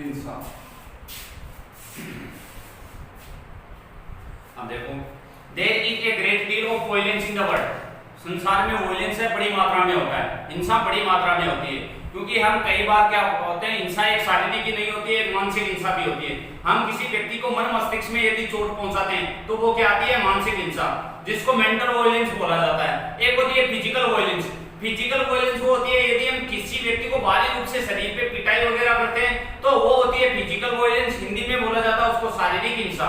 हिंसा। अब देखो, there is a great deal of violence in the world. संसार में वायलेंस है बड़ी मात्रा में होता है, हिंसा बड़ी मात्रा में होती है, क्योंकि हम कई बार क्या होते हैं, हिंसा एक शारीरिक ही नहीं होती है, एक मानसिक हिंसा भी होती है। हम किसी व्यक्ति को मन मस्तिष्क में यदि चोट पहुंचाते हैं तो वो क्या आती है, मानसिक हिंसा, जिसको मेंटल वायलेंस बोला जाता है। एक होती है फिजिकल वायलेंस। फिजिकल वायलेंस वो होती है यदि हम किसी व्यक्ति को बाहरी रूप से शरीर पे पिटाई वगैरह करते हैं तो वो होती है फिजिकल वायलेंस, हिंदी में बोला जाता है उसको शारीरिक हिंसा।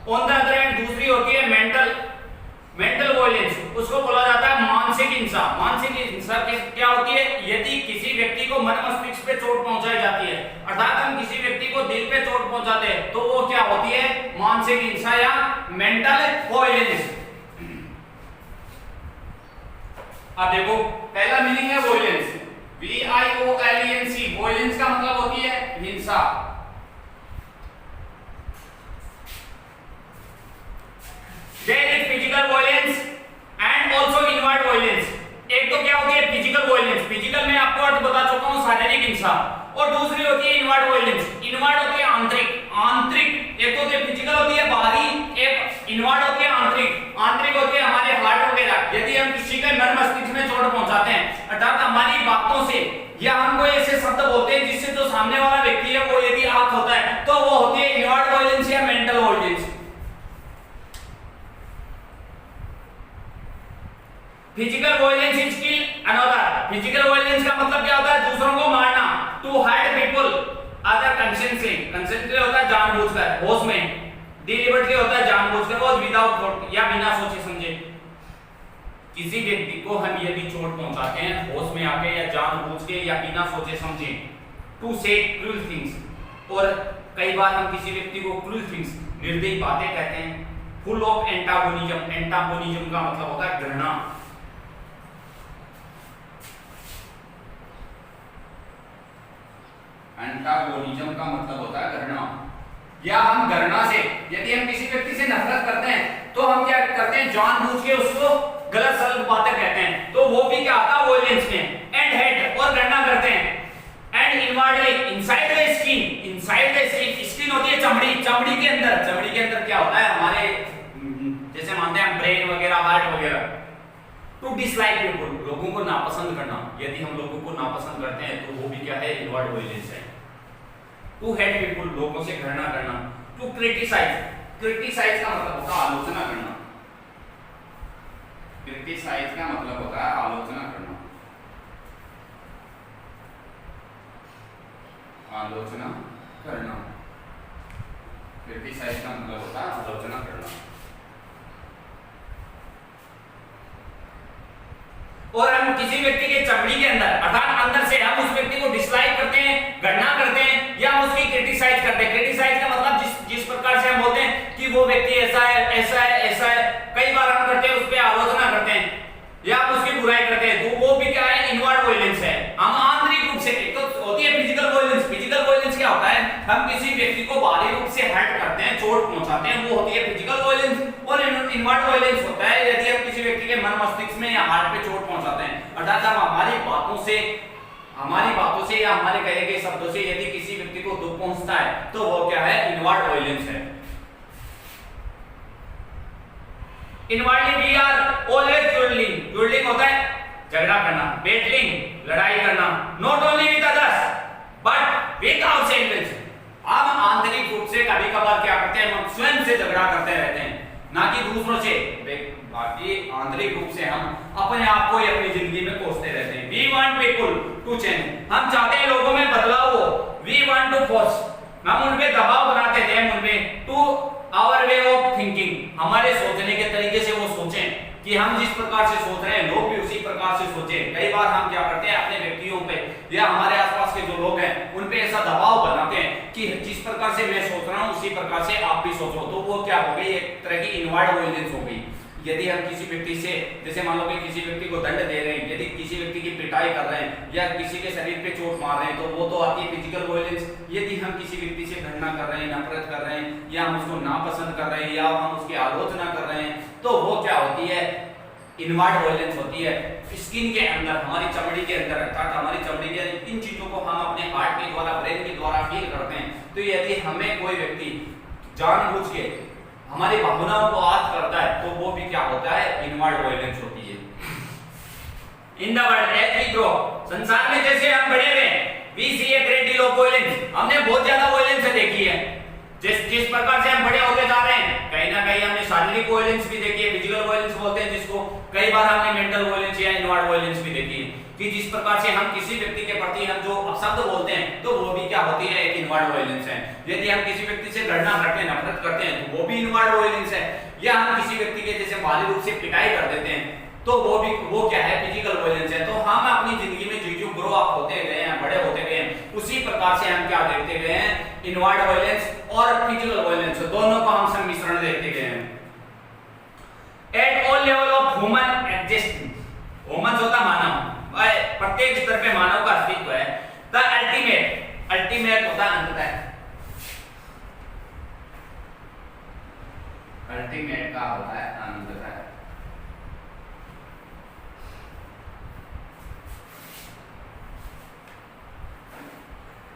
ऑन द अदर हैंड दूसरी होती है मेंटल वायलेंस, उसको बोला जाता है मानसिक हिंसा। मानसिक हिंसा क्या होती है, यदि किसी व्यक्ति को मन मस्तिष्क पे चोट पहुंचाई जाती है, अर्थात हम किसी व्यक्ति को दिल पे चोट पहुंचाते हैं तो वो क्या होती है, मानसिक हिंसा या मेंटल वायलेंस। अब देखो, पहला मीनिंग है वायलेंस, VIOLENC। वायलेंस का मतलब होती है हिंसा। There is physical violence and also inward violence। एक तो क्या होती है फिजिकल वायलेंस, फिजिकल में आपको अर्थ बता चुका हूं, शारीरिक हिंसा, और दूसरी होती है इनवर्ड वायलेंस। इनवर्ड होती है आंतरिक। एक तो होती है फिजिकल होती है बाहरी, एक इनवर्ड होती है आंतरिक। आंतरिक होती है हमारे हार्ट वगैरह। यदि हम किसी के मन मस्तिष्क में चोट पहुंचाते हैं, अर्थात हमारी बातों से या हम कोई ऐसे शब्द बोलते हैं जिससे जो सामने वाला व्यक्ति है वो यदि आहत होता है तो वो होती है इनवर्ड वायलेंस या mental violence. Physical violence is kill another. Physical violence का मतलब क्या होता है, दूसरों को मारना। To hurt people other consciously. Consciously होता है जानबूझकर, होश में। डिलिबरेटली होता है जानबूझकर और विदाउट थॉट या बिना सोचे समझे। किसी व्यक्ति को हम यदि चोट पहुंचाते हैं होश में आके या जानबूझ के या बिना सोचे समझे, टू से क्रूल थिंग्स। और कई बार हम किसी व्यक्ति को क्रूल थिंग्स, निर्दयी बातें कहते हैं। Full of antagonism. एंटागोनिज्म का मतलब होता है घृणा। एंटागोनिज्म का मतलब होता है घृणा, या हम घृणा से, यदि हम किसी व्यक्ति से नफरत करते हैं तो हम क्या करते हैं, जानबूझ के उसको गलत सलत बातें कहते हैं, तो वो भी क्या आता है वायलेंस में। एंड हेट, और घृणा करते हैं। And inwardly, inside the skin. Inside the skin होती है चमड़ी, चमड़ी के अंदर। चमड़ी के अंदर क्या होता है, हमारे जैसे मानते हैं ब्रेन वगैरह, हार्ट वगैरह। टू डिसलाइक पीपल, लोगों को नापसंद करना। यदि हम लोगों को नापसंद करते हैं तो वो भी क्या है, इनवर्ड वायलेंस है। टू हेट पीपल, लोगों से घृणा करना। टू क्रिटिसाइज, क्रिटिसाइज का मतलब होता है आलोचना करना। क्रिटिसाइज का मतलब होता है आलोचना करना। आलोचना करना, क्रिटिसाइज का मतलब होता है आलोचना करना। और हम किसी व्यक्ति के चमड़ी के अंदर, अर्थात अंदर से हम उस व्यक्ति को डिसलाइक करते हैं, घृणा करते हैं, या हम उसकी क्रिटिसाइज करते हैं। क्रिटिसाइज का मतलब जिस प्रकार से हम बोलते हैं कि वो व्यक्ति ऐसा है, ऐसा है, ऐसा है, कई बार हम करते हैं, उस पर आलोचना करते हैं या हम उसकी बुराई करते हैं, तो वो भी क्या है, इनवर्ड वायलेंस है। हम आंतरिक रूप से, एक तो होती है फिजिकल वायलेंस। फिजिकल वायलेंस क्या होता है, हम किसी व्यक्ति को बाहरी रूप से हर्ट करते हैं, चोट पहुंचाते हैं, वो होती है फिजिकल वायलेंस। और इनवर्ड वायलेंस होता है यदि हम किसी व्यक्ति के मन मस्तिष्क में या हार्ट पे चोट पहुंचाते हैं, अर्थात हम हमारी बातों से या हमारे कहे गए शब्दों से यदि किसी व्यक्ति को दुख पहुंचता है तो वो क्या है, इनवर्ड वायलेंस है। Inwardly we are always quarrelling. Quarrelling होता है झगड़ा करना, बेटलिंग लड़ाई करना। Not only with others but with ourselves. हम आंतरिक रूप से कभी कभार क्या करते हैं, हम स्वयं से झगड़ा करते रहते हैं, ना कि दूसरों से। बाकी आंतरिक रूप से हम अपने आप को अपनी जिंदगी में कोसते रहते हैं। We want people to change। हम चाहते हैं लोगों में बदलाव हो। We want to force। हम उन पे दबाव बनाते हैं, उनमें to our way of thinking। हमारे सोचने के तरीके से वो सोचें कि हम जिस प्रकार से सोच रहे हैं लोग भी उसी प्रकार से सोचें। कई बार हम क्या करते हैं, अपने व्यक्तियों पे या हमारे आसपास के जो लोग हैं उन पे ऐसा दबाव बनाते हैं कि जिस प्रकार से मैं सोच रहा हूँ उसी प्रकार से आप भी सोचो। तो वो क्या हो गई, एक तरह की इनवर्ड वायलेंस हो गई। यदि हम किसी व्यक्ति से, जैसे मान लो कि किसी व्यक्ति को दंड दे रहे हैं, यदि किसी व्यक्ति की पिटाई कर रहे हैं या किसी के शरीर पे चोट मार रहे हैं, तो वो तो आती है फिजिकल वायलेंस। यदि हम किसी व्यक्ति से घृणा कर रहे हैं, नफरत कर रहे हैं, या हम उसको नापसंद कर रहे हैं, या हम उसकी आलोचना कर रहे हैं, तो वो क्या होती है, इनवर्ड वायलेंस होती है स्किन के अंदर, हमारी चमड़ी के अंदर, अर्थात हमारी चमड़ी के इन चीजों को हम अपने हार्ट के द्वारा, ब्रेन के द्वारा फील करते हैं। तो यदि हमें कोई व्यक्ति जानबूझ के हमारी भावनाओं को आहत करता है तो वो भी क्या होता है, इनवर्ड वायलेंस होती है। In the world as we grow, संसार में जैसे हम बढ़े हुए we see a great deal of violence, हमने बहुत ज्यादा वायलेंस देखी है। जिस प्रकार से हम बड़े होते जा रहे हैं, कहीं ना कहीं हमने शारीरिक वायलेंस भी देखी है, फिजिकल वायलेंस बोलते हैं जिसको, कई बार हमने मेंटल वायलेंस या इनवर्ड वायलेंस भी देखी है कि जिस प्रकार से हम किसी व्यक्ति के प्रति हम जो अपशब्द बोलते हैं तो वो भी क्या होती है, एक इनवर्ड वायलेंस है। यदि हम किसी व्यक्ति से घृणा करते हैं, नफरत करते हैं तो वो भी इनवर्ड वायलेंस है। या हम किसी व्यक्ति के जैसे बाहरी रूप से पिटाई कर देते हैं तो वो क्या है, फिजिकल वायलेंस है। तो हम अपनी जिंदगी में जो ग्रो अप होते गए हैं, बड़े होते गए हैं, उसी प्रकार से हम क्या देखते गए हैं, इनवर्ड वायलेंस और फिजिकल वायलेंस दोनों का हम सम्मिश्रण देखते गए हैं। At all level of human existence, human होता मानव, प्रत्येक स्तर पे मानव का अस्तित्व है। द अल्टीमेट होता अंततः, अल्टीमेट का होता है अंततः।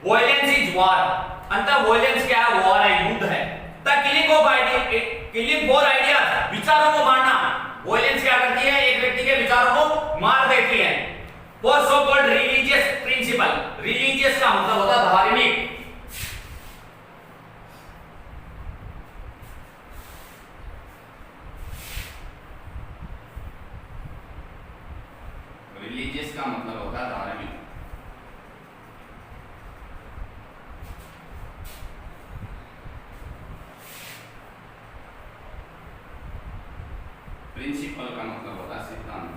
Violence is war, अंततः violence क्या है, war है, युद्ध है। The killing of ideas, killing for ideas, विचारों को मारना, violence क्या करती है, एक व्यक्ति के विचारों को मार देती है। For so called religious principle, religious का मतलब होता है धार्मिक, religious का मतलब होता है धार्मिक। प्रिंसिपल का मतलब होता है सिद्धांत,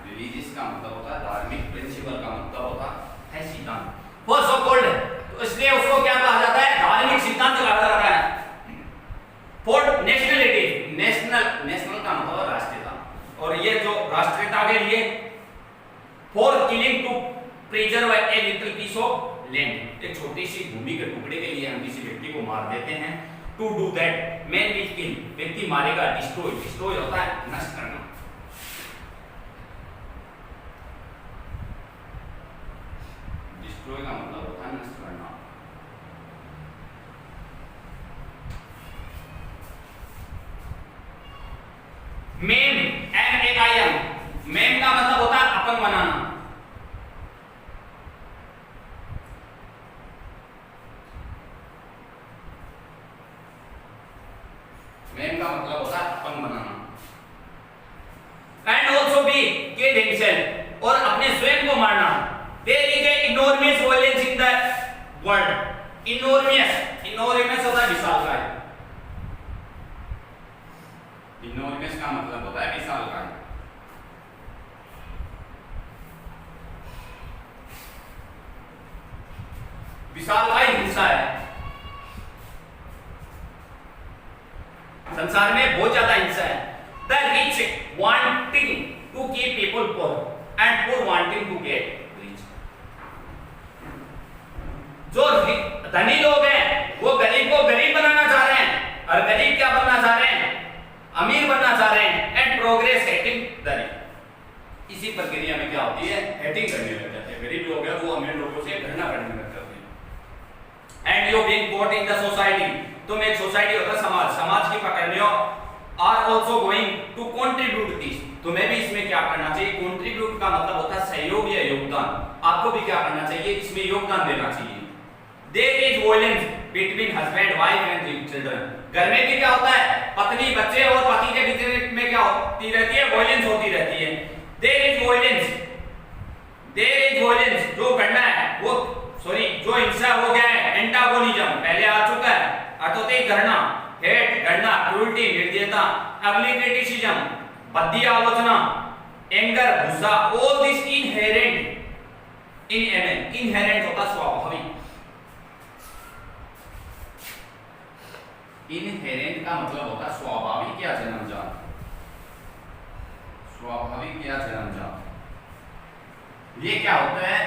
रिलीजियस का मतलब होता है धार्मिक, प्रिंसिपल का मतलब होता है सिद्धांत। वो सो कॉल्ड, तो इसलिए उसको क्या कहा जाता है, धार्मिक सिद्धांत कहा जाता है। फॉर नेशनलिटी, नेशनल का मतलब राष्ट्रीयता, और ये जो राष्ट्रीयता के लिए, for killing to preserve a little piece of land, एक छोटी सी भूमि के टुकड़े के लिए हम किसी व्यक्ति को मार देते हैं। To do that man will kill, व्यक्ति मारेगा, डिस्ट्रॉय, डिस्ट्रॉय होता है नष्ट करना, डिस्ट्रॉय का मतलब होता है नष्ट करना। मेम, M-A-I-M, मेम का मतलब होता है अपंग बनाना, मेम का मतलब होता है अपंग बनाना। And also be kill himself, और अपने स्वयं को मारना। There is a enormous violence in the world, enormous होता है विशालकाय, इनॉर्मस का मतलब होता है विशालकाय। विशालकाय हिंसा है, संसार में बहुत ज्यादा हिंसा है। The rich wanting to keep people poor and poor wanting to get rich, जो धनी लोग हैं वो गरीब को गरीब बनाना चाह रहे हैं, और गरीब क्या बनना चाह रहे हैं, अमीर बनना चाह रहे हैं। And progress hating the rich, इसी प्रक्रिया में क्या होती है, हेटिंग करने लग जाते हैं, गरीब लोग हैं वो अमीर लोगों से घृणा करने लग जाते हैं। And you being caught in the society, तुम एक सोसाइटी होता है समाज, समाज की पकड़ लो, are also going to contribute this, तुम्हें भी इसमें क्या करना चाहिए, कंट्रीब्यूट का मतलब होता है सहयोग या योगदान, आपको भी क्या करना चाहिए, इसमें योगदान देना चाहिए। There is violence between husband wife and children, घर में भी क्या होता है, पत्नी बच्चे और पति के बीच में क्या होती रहती है, वायलेंस होती रहती है। देयर इज वायलेंस, जो करना है वो जो हिंसा हो गया है, एंटागोनिज्म पहले आ चुका है, अर्थात घृणा, हेट घृणा, क्रूरटी निर्दयता, अगली क्रिटिसिज्म बद्दी आलोचना, एंगर गुस्सा, ऑल दिस इनहेरेंट इन एमन, इनहेरेंट होता स्वाभाविक, इनहेरेंट का मतलब होता स्वाभाविक या जन्मजात, स्वाभाविक या जन्मजात। ये क्या होता है,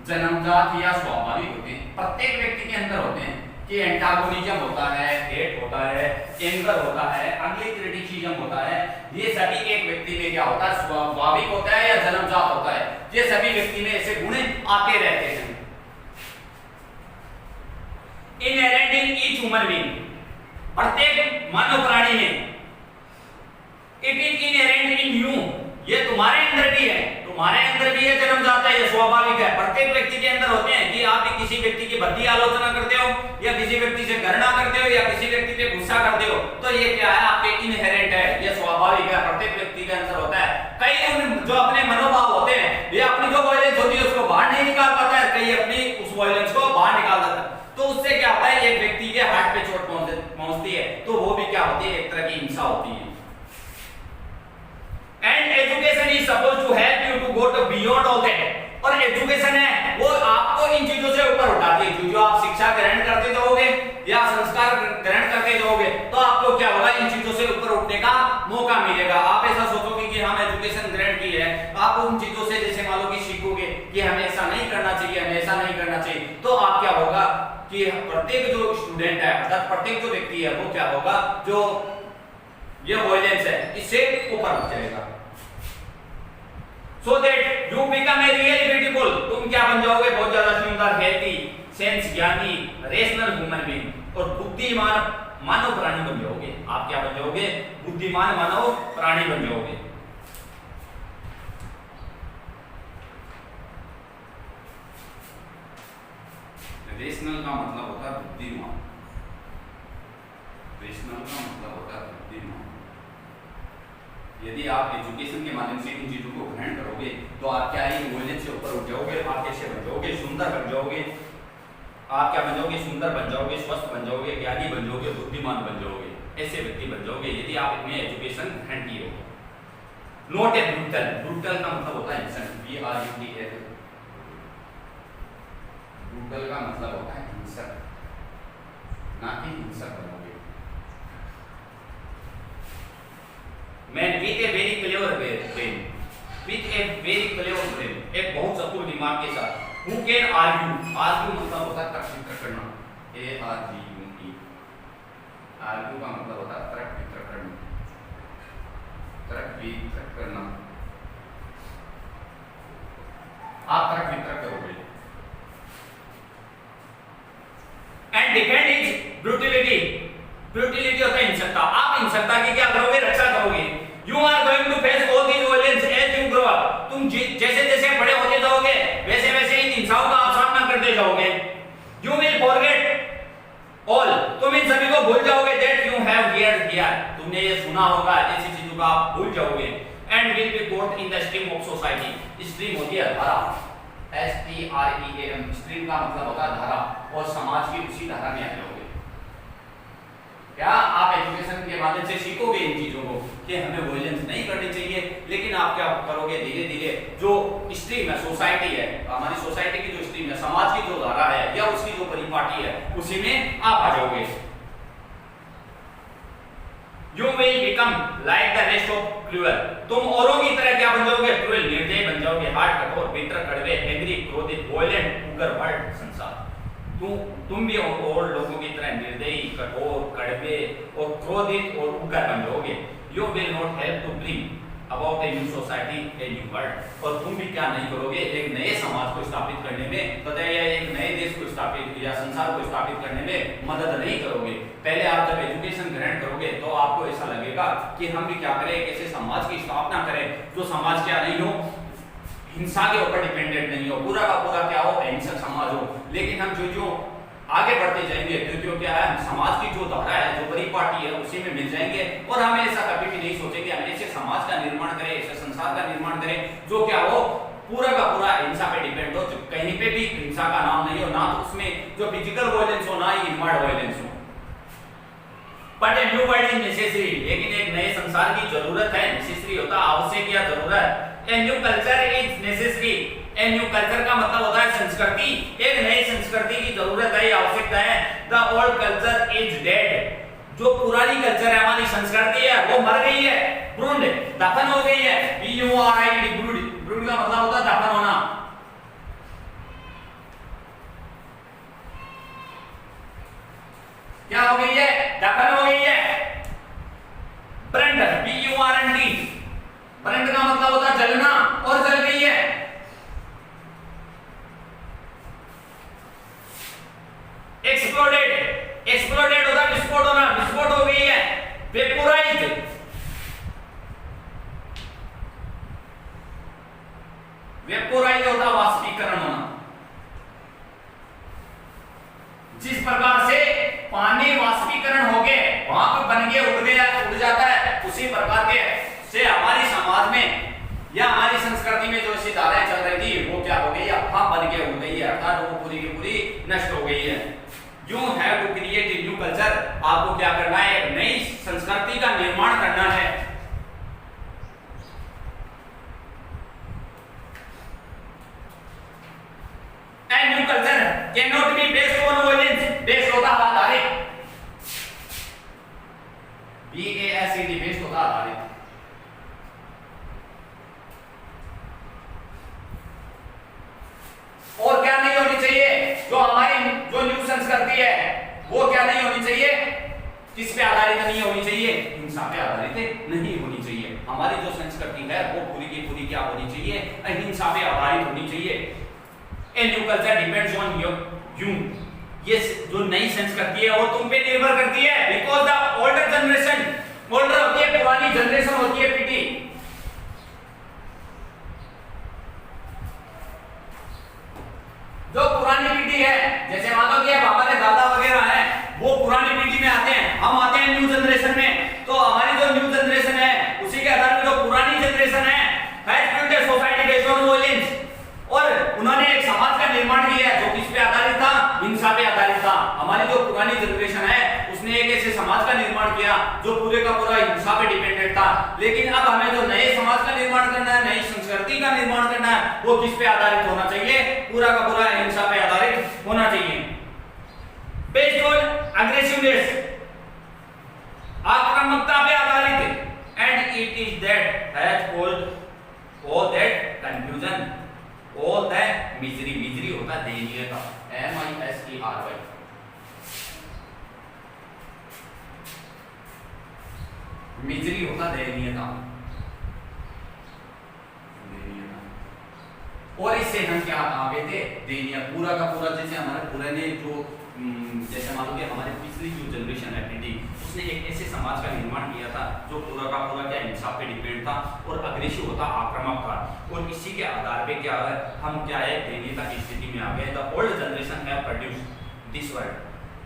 जन्मजात या स्वाभाविक होते हैं, प्रत्येक व्यक्ति के अंदर होते हैं। कि एंटागोनिज्म होता है, हेट होता है, एंगर होता है, अगली क्रिटिसिज्म होता है, ये सभी एक व्यक्ति में क्या होता है, स्वाभाविक होता है या जन्मजात होता है। ये सभी व्यक्ति में ऐसे गुण आते रहते हैं। Inherent in each human being, प्रत्येक मानव प्राणी में। It is inherent in you, ये तुम्हारे अंदर भी है, तुम्हारे अंदर भी ये जन्मजात है, ये स्वाभाविक है। प्रत्येक व्यक्ति के अंदर होते हैं कि आप किसी व्यक्ति की भद्दी आलोचना करते हो या किसी व्यक्ति से घृणा करते हो या किसी व्यक्ति पे गुस्सा करते हो, तो ये क्या है, आपके इनहेरेंट है, ये स्वाभाविक है, प्रत्येक व्यक्ति के अंदर होता है। कई जो अपने मनोभाव होते हैं, ये अपनी जो वायलेंस होती है उसको बाहर नहीं निकाल पाता है, कई अपनी उस वायलेंस को बाहर निकाल देता है। तो उससे क्या होता है, एक व्यक्ति के हार्ट पे चोट पहुंचती है, तो वो भी क्या होती है, एक तरह की हिंसा होती है। And education is suppose to help you to go to beyond all that, और एजुकेशन है वो आपको इन चीजों से ऊपर उठाती है। जो आप शिक्षा ग्रहण करते जाओगे या संस्कार ग्रहण करते जाओगे, तो आपको क्या होगा, इन चीजों से ऊपर उठने का मौका मिलेगा। आप ऐसा सोचोगे कि हम एजुकेशन ग्रहण की है, आप उन चीजों से जैसे मान लो कि सीखोगे कि हमें ऐसा नहीं करना चाहिए, हमें ऐसा नहीं करना चाहिए, तो आप क्या होगा कि प्रत्येक जो स्टूडेंट है, अर्थात प्रत्येक जो व्यक्ति है, वो क्या होगा, जो ये वायलेंस है इससे ऊपर उठ जाएगा। So that you become a really beautiful, तुम क्या बन जाओगे, बहुत ज्यादा सुंदर, हेल्थी, सेंस ज्ञानी, रेशनल ह्यूमन बीइंग, और बुद्धिमान मानव प्राणी बन जाओगे। आप क्या बन जाओगे, बुद्धिमान मानव प्राणी बन जाओगे। रेशनल का मतलब होता है बुद्धिमान, रेशनल का मतलब होता है बुद्धिमान। यदि आप एजुकेशन के माध्यम से इन चीजों को ग्रहण करोगे, तो आप क्या है, वायलेंस से ऊपर उठ जाओगे। आप कैसे बन जाओगे, सुंदर बन जाओगे। आप क्या बन जाओगे, सुंदर बन जाओगे, स्वस्थ बन जाओगे, ज्ञानी बन जाओगे, बुद्धिमान बन जाओगे, ऐसे व्यक्ति बन जाओगे यदि आप इनमें एजुकेशन ग्रहण किए हो। नॉट ए ब्रूटल, ब्रूटल का मतलब होता है हिंसक, BRUTL, ब्रूटल का मतलब होता है हिंसक, ना कि हिंसक बनोगे। Man with a very clever brain, with a very clever brain, एक बहुत चतुर दिमाग के साथ, who can argue, argue मतलब होता है तर्क वितर्क करना, ARGUE, argue का मतलब होता है तर्क वितर्क करना, तर्क वितर्क करना। आप तर्क वितर्क करोगे। And defend his brutality, ब्रूटिलिटी होता है हिंसकता। आप हिंसकता की क्या करोगे, रक्षा करोगे। You are going to face all these violence as you grow up, तुम जैसे जैसे बड़े होते जाओगे वैसे वैसे इन हिंसाओं का आप सामना करते जाओगे। You will forget all, तुम इन सभी को भूल जाओगे। That you have heard here, तुमने ये सुना होगा, ऐसी चीजों को आप भूल जाओगे। And will be caught in the stream of society, stream होती है धारा, STREAM, स्ट्रीम का मतलब होता है धारा, और समाज की उसी धारा में आ जाओगे। क्या आप एजुकेशन के माध्यम से सीखोगे इन चीजों को कि हमें वायलेंस नहीं करनी चाहिए, लेकिन आप क्या करोगे, धीरे धीरे जो स्ट्रीम है, सोसाइटी है, हमारी सोसाइटी की जो स्ट्रीम है, समाज की जो धारा है या उसकी जो परिपाटी है, उसी में आप आ जाओगे। You will become like the rest of cruel, तुम औरों की तरह क्या बन जाओगे, क्रूएल, निर्दयी बन जाओगे, हार्ड, कठोर, बिटर, कड़वे, एंग्री, क्रोधित, वायलेंट, उग्र, वर्ड, संसार। तुम भी और लोगों की तरह निर्दयी, कठोर, कड़वे और क्रोधित और उग्र बन जाओगे। You will not help to bring about a new society, a new world, और तुम भी क्या नहीं करोगे, एक नए समाज को स्थापित करने में तथा या एक नए देश को स्थापित या संसार को स्थापित करने में मदद नहीं करोगे। पहले आप जब एजुकेशन ग्रहण करोगे तो आपको ऐसा लगेगा कि हम भी क्या करें, एक ऐसे समाज की स्थापना करें जो समाज क्या नहीं हो, हिंसा के ऊपर डिपेंडेंट नहीं हो, पूरा का पूरा क्या हो, अहिंसक समाज हो। लेकिन हम जो आगे बढ़ते जाएंगे तो क्या है, समाज की जो धारा है, जो परिपाटी है, उसी में मिल जाएंगे, और हमें ऐसा कभी भी नहीं सोचेंगे हम ऐसे समाज का निर्माण करें, ऐसे संसार का निर्माण करें जो क्या हो, पूरा का पूरा हिंसा पे डिपेंड हो, कहीं पे भी हिंसा का नाम नहीं हो, ना तो उसमें जो फिजिकल वायलेंस हो, ना ही इनवर्ड वायलेंस हो। But a new world is necessary, लेकिन एक नए संसार की जरूरत है, नेसेसरी होता है आवश्यक या जरूरत। ए new culture is necessary, A new culture का मतलब होता है संस्कृति, एक नई संस्कृति की जरूरत है, आवश्यकता है। The old culture is dead, जो पुरानी कल्चर है, हमारी संस्कृति है, वो मर गई है, ब्रूड, दफन हो गई है। BURID, ब्रूड, ब्रूड का मतलब होता है दफन होना। क्या हो गई है? दफन हो गई है। ब्रंट, BURNT, ब्रंट का मतलब होता है जलना, और जल गई है। एक्सप्लोडेड, एक्सप्लोडेड होता है विस्फोट होना, विस्फोट हो गई है। वेपोराइज्ड, वेपोराइज होता वाष्पीकरण होना। जिस प्रकार से पानी वाष्पीकरण हो गए, वहां पे बन के उड़ गया, उड़ जाता है, उसी प्रकार के से हमारी समाज में या हमारी संस्कृति में जो सी धाराएं चल रही थी वो क्या हो गई, अफवाह बन के उड़ गई है, अर्थात वो पूरी की पूरी नष्ट हो गई है। You have to create a new culture, आपको क्या करना है? एक नई संस्कृति का निर्माण करना है। A new culture cannot be based on violence, based होता है आधारित, BASED, based होता है आधारित। और क्या नहीं होनी चाहिए? जो हमारी जो न्यू संस्कृति है वो क्या नहीं होनी चाहिए? किस पे आधारित नहीं होनी चाहिए? हिंसा पे आधारित नहीं होनी चाहिए। हमारी जो संस्कृति है वो पूरी की पूरी क्या होनी चाहिए? अहिंसा पे आधारित होनी चाहिए। A new culture depends on you, ये जो नई संस्कृति है वो तुम पे निर्भर करती है। Because the older generation, older होती है, पुरानी जनरेशन होती है पीढ़ी, जो पुरानी पीढ़ी है, जैसे मान लो कि अब हमारे दादा वगैरह हैं, वो पुरानी पीढ़ी में आते हैं, हम आते हैं न्यू जनरेशन में, तो हमारी जो न्यू जनरेशन है उसी के आधार पर जो पुरानी जनरेशन है has built a society based on violence, और उन्होंने एक समाज का निर्माण किया जो किस पे आधारित था? हिंसा पे आधारित था। हमारी जो पुरानी जनरेशन है उसने एक ऐसे समाज का निर्माण किया जो पूरे का पूरा हिंसा पे डिपेंडेंट था। लेकिन अब हमें जो नए समाज का निर्माण करना है, नई संस्कृति का निर्माण करना है, वो किस पे आधारित होना चाहिए? पूरा का पूरा हिंसा पे आधारित होना चाहिए। बेस्ड ऑन अग्रेसिवनेस, आक्रामकता पे आधारित, and it is that has called all that confusion, all that misery, misery होता है दयनीयता, MISERY, मिजरी होता दयनीयता, और इससे हम क्या आगे थे? दयनीय, पूरा का पूरा जैसे हमारे पुराने जो जैसे मान लो कि हमारे पिछली जो जनरेशन है पीढ़ी, उसने एक ऐसे समाज का निर्माण किया था जो पूरा का पूरा क्या हिंसा पे डिपेंड था और अग्रेसिव होता, आक्रामक था, और इसी के आधार पे क्या है, हम क्या है दयनीयता की स्थिति में आ गए। The old generation have produced this world,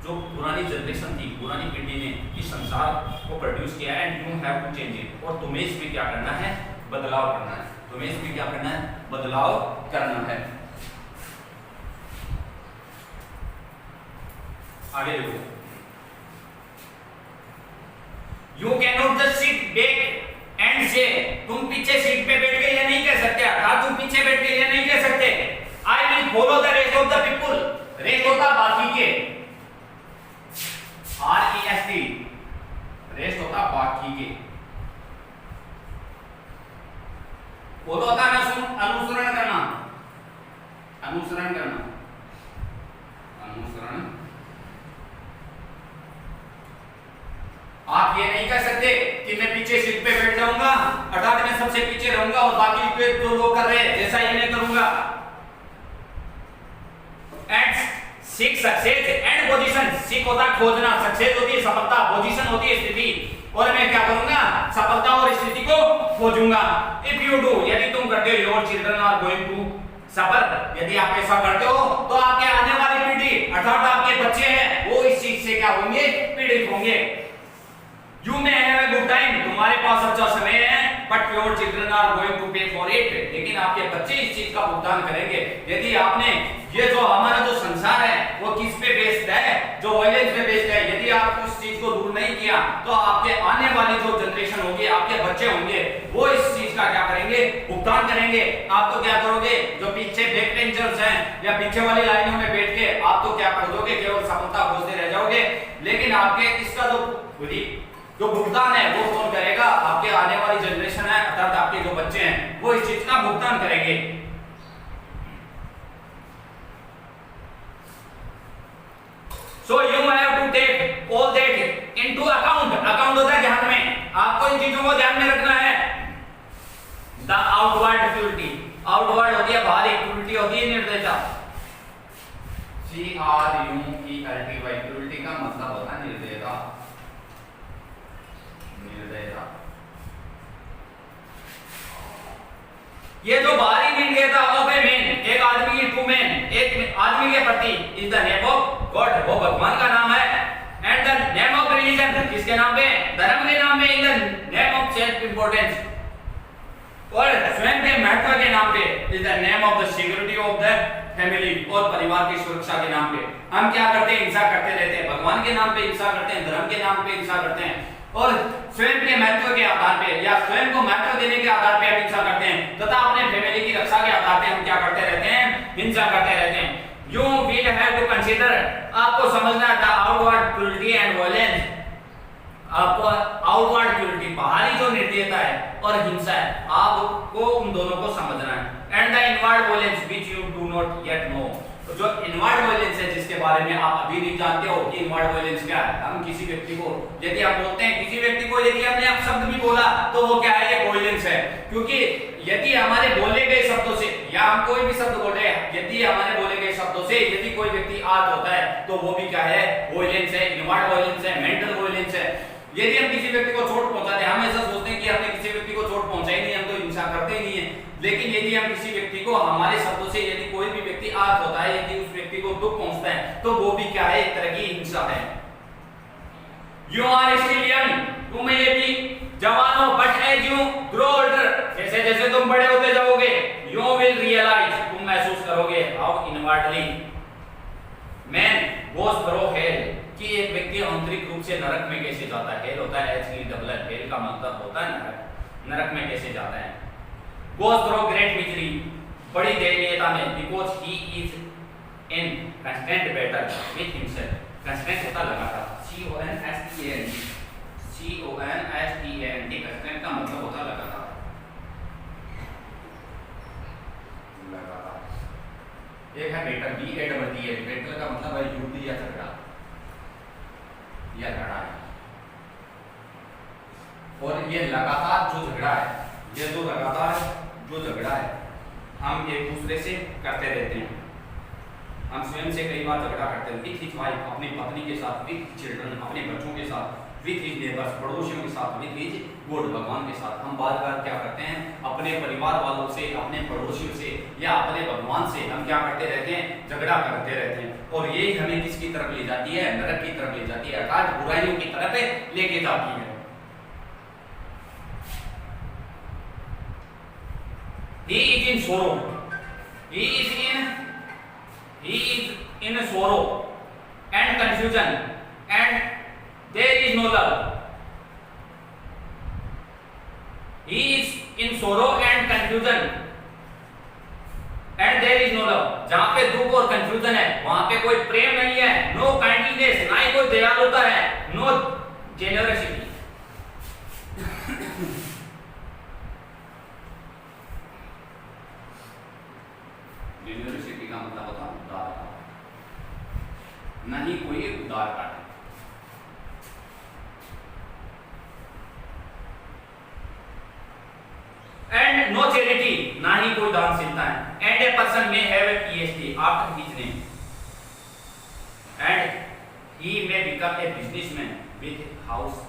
जो पुरानी जनरेशन थी, पुरानी पीढ़ी ने इस संसार को प्रोड्यूस किया, and you have to change it, और तुम्हें इसमें क्या करना है? बदलाव करना है। तुम्हें इसमें क्या करना है? बदलाव करना है। आगे देखो, you can not just sit back and से, तुम पीछे सीट पे बैठ के ये नहीं कह सकते, अर्थात तुम पीछे बैठ के ये नहीं कह सकते I will follow the rest of the people, rest होता बाकी के, REST, रेस्ट होता बाकी के, फॉलो होता अनुसरण करना, अनुसरण करना, अनुसरण। आप ये नहीं कह सकते कि मैं पीछे सीट पे बैठ जाऊंगा, अर्थात मैं सबसे पीछे रहूंगा और बाकी पे जो लोग कर रहे हैं जैसा ही मैं करूंगा। And seek success and position, seek होता खोजना, सक्सेस होती है सफलता, पोजीशन होती है स्थिति, और मैं क्या करूंगा? सफलता और स्थिति को खोजूंगा। इफ यू डू, यदि तुम करते हो, your children are going to suffer, यदि आप ऐसा करते हो तो आपके आने वाली पीढ़ी अर्थात आपके बच्चे हैं वो इस चीज से क्या होंगे? पीड़ित होंगे। You may have a good time, तुम्हारे पास अच्छा समय है, but your children are going to pay for it, लेकिन आपके बच्चे इस चीज का भुगतान करेंगे। यदि आपने ये जो हमारा जो संसार है वो किस पे बेस्ड है? जो वायलेंस पे बेस्ड है, यदि आप उस चीज को दूर नहीं किया तो आपके आने वाली जो जनरेशन होगी, आपके बच्चे होंगे, वो इस चीज का क्या करेंगे? भुगतान करेंगे। आप तो क्या करोगे? जो पीछे बैक बेंचर्स हैं या पीछे वाली लाइनों में बैठ के आप तो क्या खोजोगे? केवल सफलता खोजते रह जाओगे, लेकिन आपके इसका जो भुगतान है वो कौन करेगा? आपके आने वाली जनरेशन है, अर्थात आपके जो बच्चे हैं वो इस चीज का भुगतान करेंगे। So you have to take all मतलब होता है निर्दयता। निर्दयता ये जो बाहरी निर्दयता ऑफ ए मैन, एक आदमी की, टू मैन, एक आदमी के प्रति, is the name of God, वो भगवान का नाम है। And the name of religion, किसके नाम पे? धर्म के नाम पे। In the name of self importance, और स्वयं के महत्व के नाम पे, is the name of the security of the family, और परिवार की सुरक्षा के नाम पे हम क्या करते हैं? हिंसा करते रहते हैं। भगवान के नाम पे हिंसा करते हैं, धर्म के नाम पे हिंसा करते हैं, और स्वयं के महत्व के आधार पे या स्वयं को महत्व देने के आधार पे हम हिंसा करते हैं, तथा अपने फैमिली की रक्षा के आधार पे हम क्या करते रहते हैं? हिंसा करते रहते हैं। You will have to consider, आपको समझना था outward cruelty and violence, आपको आउटवर्ड क्रूरटी, बाहरी जो निर्दयता है और हिंसा है, आपको उन दोनों को समझना है। And the inward violence which you do not yet know, जो इनवर्ड वायलेंस है जिसके बारे में आप अभी नहीं जानते हो कि इनवर्ड वायलेंस क्या है। हम किसी व्यक्ति को यदि आप बोलते हैं, किसी व्यक्ति को यदि हमने आप शब्द भी बोला तो वो क्या है? ये वायलेंस है। क्योंकि यदि हमारे बोले गए शब्दों से, या हम कोई भी शब्द बोल रहे हैं, यदि हमारे बोले गए शब्दों से यदि कोई व्यक्ति आहत होता है तो वो भी क्या है? वायलेंस है, इनवर्ड वायलेंस है, मेंटल वायलेंस है। यदि हम किसी व्यक्ति को चोट पहुंचाते हैं, हम ऐसा सोचते हैं कि हमने किसी व्यक्ति को चोट पहुंचाई नहीं, हम तो हिंसा करते ही नहीं है। लेकिन यदि हम किसी व्यक्ति को हमारे शब्दों से, यदि कोई भी व्यक्ति आहत होता है, यदि उस व्यक्ति को दुख पहुंचता है, तो वो भी क्या है? एक तरह की हिंसा है। You are still young, तुम ये भी जवान हो, but as you grow older, जैसे जैसे तुम बड़े होते जाओगे, you will realize, तुम महसूस करोगे, how inwardly man goes through hell, कि एक व्यक्ति आंतरिक रूप से नरक में कैसे जाता है। हेल होता है HE, हेल का मतलब होता है नरक, नरक में कैसे जाता है। goes through great misery, बड़ी दयनीयता में, because he is in constant battle with himself, constant होता लगातार, CONSTANT, CONSTANT, constant का मतलब होता लगातार, लगातार। एक है बेटर, BATTLE, बेटर का मतलब है युद्ध या झगड़ा या लड़ाई, और ये लगातार जो झगड़ा है, ये जो लगातार जो झगड़ा है हम एक दूसरे से करते रहते हैं। हम स्वयं से कई बार झगड़ा करते हैं, विथ हिज वाइफ, अपनी पत्नी के साथ, विथ चिल्ड्रन, अपने बच्चों के साथ, विथ हिज नेबर्स, पड़ोसियों के साथ, विथ हिज गॉड, भगवान के साथ। हम बार बार क्या करते हैं? अपने परिवार वालों से, अपने पड़ोसियों से या अपने भगवान से हम क्या करते रहते हैं? झगड़ा करते रहते हैं। और यही हमें किसकी तरफ ले जाती है? नरक की तरफ ले जाती है, अर्थात बुराइयों की तरफ लेके जाती है। He is in sorrow. He is in sorrow and confusion, and there is no love. He is in sorrow and confusion, and there is no love. जहाँ पे दुख और कंफ्यूजन है, वहाँ पे कोई प्रेम नहीं है, no kindness, ना ही कोई दयालुता है, no generosity. जेनरसिटी का मतलब होता है उदारता, नहीं कोई उदारता है। एंड नो चैरिटी, ना ही कोई दानशीलता है। And a person may have a PhD after his name, and he may become a businessman with house.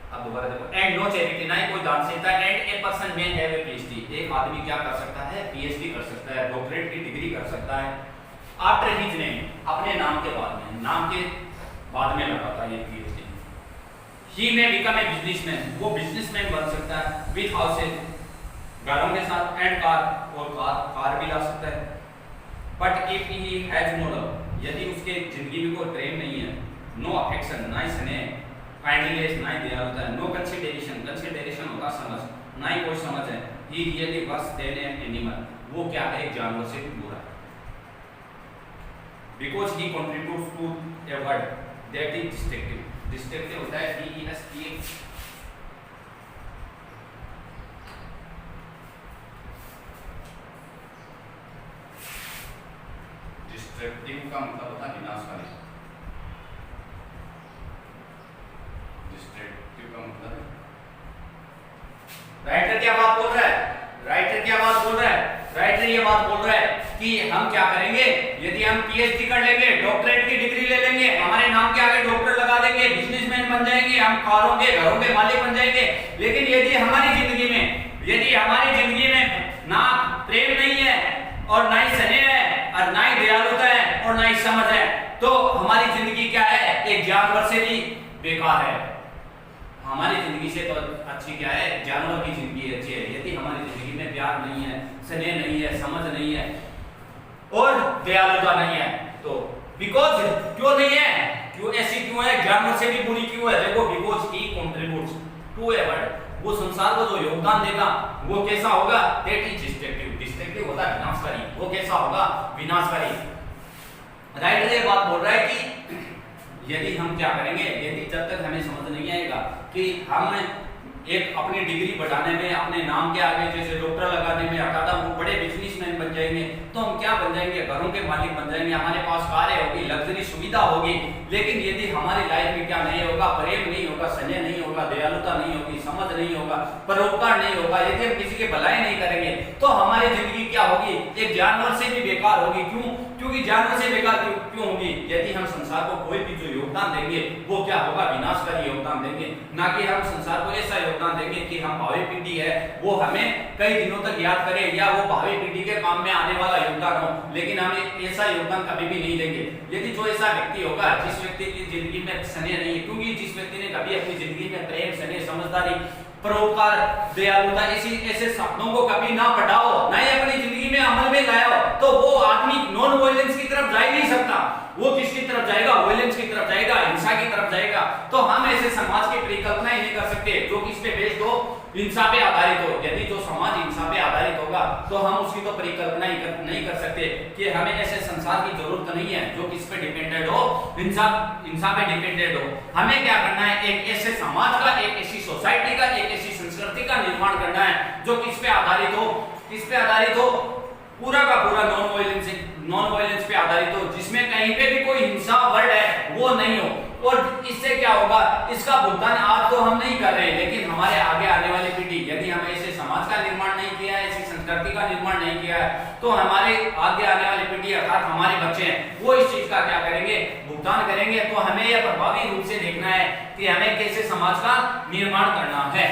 अब दोबारा देखो, एंड नो चैरिटी, ना ही कोई दानशीलता। And a person may have a PhD, एक आदमी क्या कर सकता है? PhD कर सकता है, डॉक्टरेट की डिग्री कर सकता है। आफ्टर हिज नेम, अपने नाम के बाद में, नाम के बाद में लगाता है ये PhD। He may become a businessman, वो बिजनेसमैन बन सकता है। विथ हाउसेज, घरों के साथ। एंड कार, और कार भी ला सकता है। But if he has no love, यदि उसके जिंदगी में कोई प्रेम नहीं है, नो अफेक्शन, ना ही स्नेह, काइंडनेस, ना ही दयालुता है, नो कंसिडरेशन, कंसिडरेशन होता समझ, ना ही कोई समझ है। He really worse than an animal, वो क्या है? एक जानवर से भी बुरा है। Because he contributes to a word that is destructive, destructive होता है DEST, डिस्ट्रक्टिव का मतलब होता है विनाशकारी। डिस्ट्रक्टिव का मतलब है, राइटर क्या बात बोल रहा है? राइटर क्या बात बोल रहा है? राइटर ये बात बोल रहा है कि हम क्या करेंगे, यदि हम पीएचडी कर लेंगे, डॉक्टरेट की डिग्री ले लेंगे, हमारे नाम के आगे डॉक्टर लगा देंगे, बिजनेसमैन बन जाएंगे, हम कारों के घरों के मालिक बन जाएंगे, लेकिन यदि हमारी जिंदगी में ना प्रेम नहीं है और ना ही स्नेह है और ना ही दयालुता है और ना ही समझ है, तो हमारी जिंदगी क्या है, एक जानवर से भी बेकार है। हमारी जिंदगी से तो अच्छी क्या है, जानवर की जिंदगी अच्छी है। यदि हमारी जिंदगी में प्यार नहीं है, स्नेह नहीं है, समझ नहीं है और दयालुता नहीं है, तो बिकॉज क्यों नहीं है, क्यों ऐसी क्यों है, जानवर से भी बुरी क्यों है, देखो because he contributes to a world, वो संसार को जो योगदान देगा वो कैसा होगा, दैट इज डिस्ट्रक्टिव। डिस्ट्रक्टिव होता है विनाशकारी, वो कैसा होगा, विनाशकारी। राइट ये बात बोल रहा है कि यदि हम क्या करेंगे, यदि जब तक हमें समझ नहीं आएगा कि हम एक अपनी डिग्री बढ़ाने में, अपने नाम के आगे जैसे डॉक्टर लगाने में, अकादा वो बड़े बिजनेसमैन बन जाएंगे, तो हम क्या बन जाएंगे, घरों के मालिक बन जाएंगे, हमारे पास कारें होगी, लग्जरी सुविधा होगी, लेकिन यदि हमारी लाइफ में क्या नहीं होगा, प्रेम नहीं होगा, स्नेह नहीं होगा, दयालुता नहीं होगी, समझ नहीं होगा, परोपकार नहीं होगा, यदि हम किसी के भलाई नहीं करेंगे, तो हमारी जिंदगी क्या होगी, एक जानवर से भी बेकार होगी। क्यों, क्योंकि जानवर से बेकार क्यों होगी, यदि हम संसार को कोई भी जो योगदान देंगे वो क्या होगा, विनाशकारी योगदान देंगे, ना कि हम संसार को ऐसा योगदान देंगे कि हम भावी पीढ़ी है वो हमें कई दिनों तक याद करे, या वो भावी पीढ़ी के काम में आने वाला योगदान हो, लेकिन हम ऐसा योगदान कभी भी नहीं देंगे। यदि जो ऐसा व्यक्ति होगा जिस व्यक्ति की जिंदगी में स्नेह नहीं है, क्योंकि जिस व्यक्ति ने कभी अपनी जिंदगी में प्रेम, स्नेह, समझदारी, परोपकार, दयालुता ऐसे शब्दों को कभी ना पढ़ाओ, ना ही अपनी जिंदगी में अमल में लाओ, तो वो आदमी नॉन वायलेंस की तरफ जा ही नहीं सकता। वो किसकी तरफ जाएगा, वायलेंस की तरफ जाएगा, हिंसा की तरफ जाएगा। तो हम ऐसे समाज की परिकल्पना ही नहीं कर सकते जो किस पे बेस्ड हो, हिंसा पे आधारित हो। यदि जो समाज हिंसा पे आधारित होगा तो हम उसकी तो परिकल्पना ही नहीं कर सकते कि हमें ऐसे संसार की जरूरत नहीं है जो किस पे डिपेंडेड हो, हिंसा पे डिपेंडेड हो। हमें क्या करना है, एक ऐसे समाज का, एक ऐसी सोसाइटी का, एक ऐसी संस्कृति का निर्माण करना है जो किस पे आधारित हो, पूरा का पूरा नॉन वायलेंस पे आधारित हो, जिसमें कहीं पे भी कोई हिंसा वर्ड है वो नहीं हो। और इससे क्या होगा, इसका भुगतान आज तो हम नहीं कर रहे, लेकिन हमारे आगे आने वाली पीढ़ी, यदि हमें ऐसे समाज का निर्माण नहीं किया है, ऐसी संस्कृति का निर्माण नहीं किया है, तो हमारे आगे आने वाली पीढ़ी अर्थात हमारे बच्चे हैं, वो इस चीज का क्या करेंगे, भुगतान करेंगे। तो हमें यह प्रभावी रूप से देखना है कि हमें कैसे समाज का निर्माण करना है।